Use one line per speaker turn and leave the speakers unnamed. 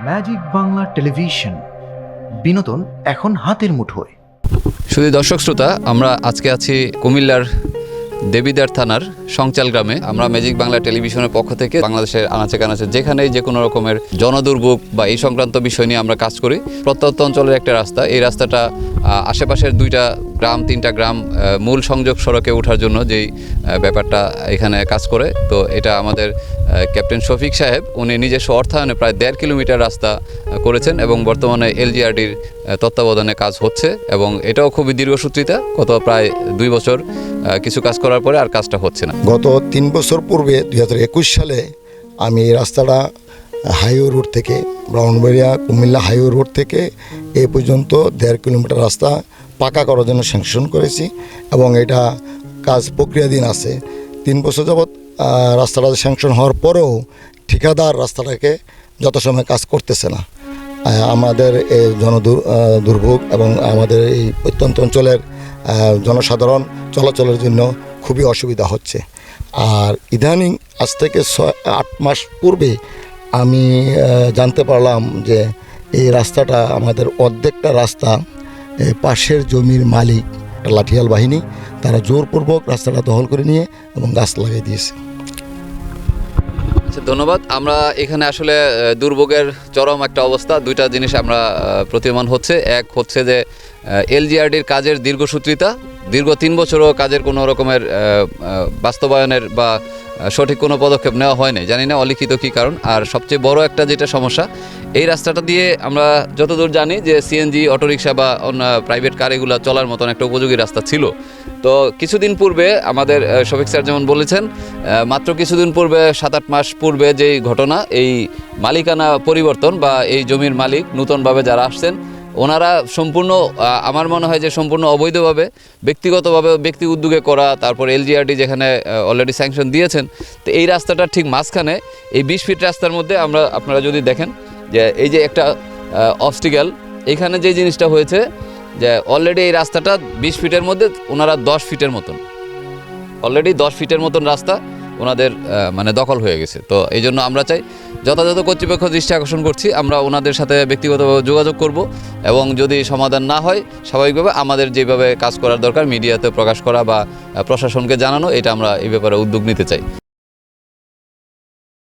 Magic Bangla television, বিনোদন এখন হাতের মুঠোয়।
শুধু দর্শক শ্রোতা, আমরা আজকে আছি কুমিল্লার দেবিদ্বার থানার সংচাল গ্রামে। আমরা ম্যাজিক বাংলা টেলিভিশনের পক্ষ থেকে বাংলাদেশের আনাচে কানাচে যেখানেই যে কোনো রকমের জনদুর্ভোগ বা এই সংক্রান্ত বিষয় নিয়ে আমরা কাজ করি। প্রত্যন্ত অঞ্চলের একটা রাস্তা, এই রাস্তাটা আশেপাশের তিনটা গ্রাম মূল সংযোগ সড়কে ওঠার জন্য যেই ব্যাপারটা এখানে কাজ করে। তো এটা আমাদের ক্যাপ্টেন শফিক সাহেব উনি নিজস্ব অর্থায়নে প্রায় 1.5 কিলোমিটার রাস্তা করেছেন এবং বর্তমানে এলজিআরডির তত্ত্বাবধানে কাজ হচ্ছে এবং এটাও খুবই দীর্ঘসূত্রিতা। গত প্রায় 2 বছর কিছু কাজ করার পরে আর কাজটা হচ্ছে না।
গত 3 বছর পূর্বে 2021 সালে আমি এই রাস্তাটা হাইওয়ে রোড থেকে ব্রাহ্মণবাড়িয়া কুমিল্লা হাইওয়ে রোড থেকে এই পর্যন্ত 1.5 কিলোমিটার রাস্তা পাকা করার জন্য স্যাংশন করেছি এবং এটা কাজ প্রক্রিয়াধীন আছে। 3 বছর যাবৎ রাস্তাটা স্যাংশন হওয়ার পরেও ঠিকাদার রাস্তাটাকে যথাসময়ে কাজ করতেছে না। আমাদের এই দুর্ভোগ এবং আমাদের এই প্রত্যন্ত অঞ্চলের জনসাধারণ চলাচলের জন্য খুবই অসুবিধা হচ্ছে। আর ইদানিং আজ থেকে 8 মাস পূর্বে আমি জানতে পারলাম যে এই রাস্তাটা আমাদের অর্ধেকটা রাস্তা পাশের জমির মালিক লাঠিয়াল বাহিনী তারা জোরপূর্বক রাস্তাটা দখল করে নিয়ে এবং গাছ লাগিয়ে দিয়েছে।
ধন্যবাদ। আমরা এখানে আসলে দুর্ভোগের চরম একটা অবস্থা। 2টা জিনিস আমরা প্রতীয়মান হচ্ছে। এক হচ্ছে যে এলজিআরডির কাজের দীর্ঘসূত্রিতা, দীর্ঘ 3 বছরও কাজের কোনো রকমের বাস্তবায়নের বা সঠিক কোনো পদক্ষেপ নেওয়া হয়নি, জানি না অলিখিত কী কারণ। আর সবচেয়ে বড় একটা যেটা সমস্যা, এই রাস্তাটা দিয়ে আমরা যতদূর জানি যে সিএনজি অটোরিকশা বা অন্য প্রাইভেট কার এগুলো চলার মতন একটা উপযোগী রাস্তা ছিল। তো কিছুদিন পূর্বে আমাদের শফিক স্যার যেমন বলেছেন, মাত্র কিছুদিন পূর্বে 7-8 মাস পূর্বে যেই ঘটনা, এই মালিকানা পরিবর্তন বা এই জমির মালিক নূতনভাবে যারা আসছেন ওনারা সম্পূর্ণ, আমার মনে হয় যে সম্পূর্ণ অবৈধভাবে ব্যক্তিগতভাবে ব্যক্তি উদ্যোগে করা। তারপর এলজিআরডি যেখানে অলরেডি স্যাংশন দিয়েছেন, তো এই রাস্তাটার ঠিক মাঝখানে এই 20 ফিট রাস্তার মধ্যে আপনারা যদি দেখেন যে এই যে একটা অবস্টিক্যাল, এখানে যে জিনিসটা হয়েছে যে অলরেডি এই রাস্তাটা 20 ফিটের মধ্যে ওনারা 10 ফিটের মতন, অলরেডি 10 ফিটের মতন রাস্তা ওনাদের মানে দখল হয়ে গেছে। তো এই জন্য আমরা চাই যথাযথ কর্তৃপক্ষ দৃষ্টি আকর্ষণ করছি, আমরা ওনাদের সাথে ব্যক্তিগতভাবে যোগাযোগ করব এবং যদি সমাধান না হয় স্বাভাবিকভাবে আমাদের যেভাবে কাজ করার দরকার মিডিয়াতে প্রকাশ করা বা প্রশাসনকে জানানো, এটা আমরা এই ব্যাপারে উদ্যোগ নিতে চাই।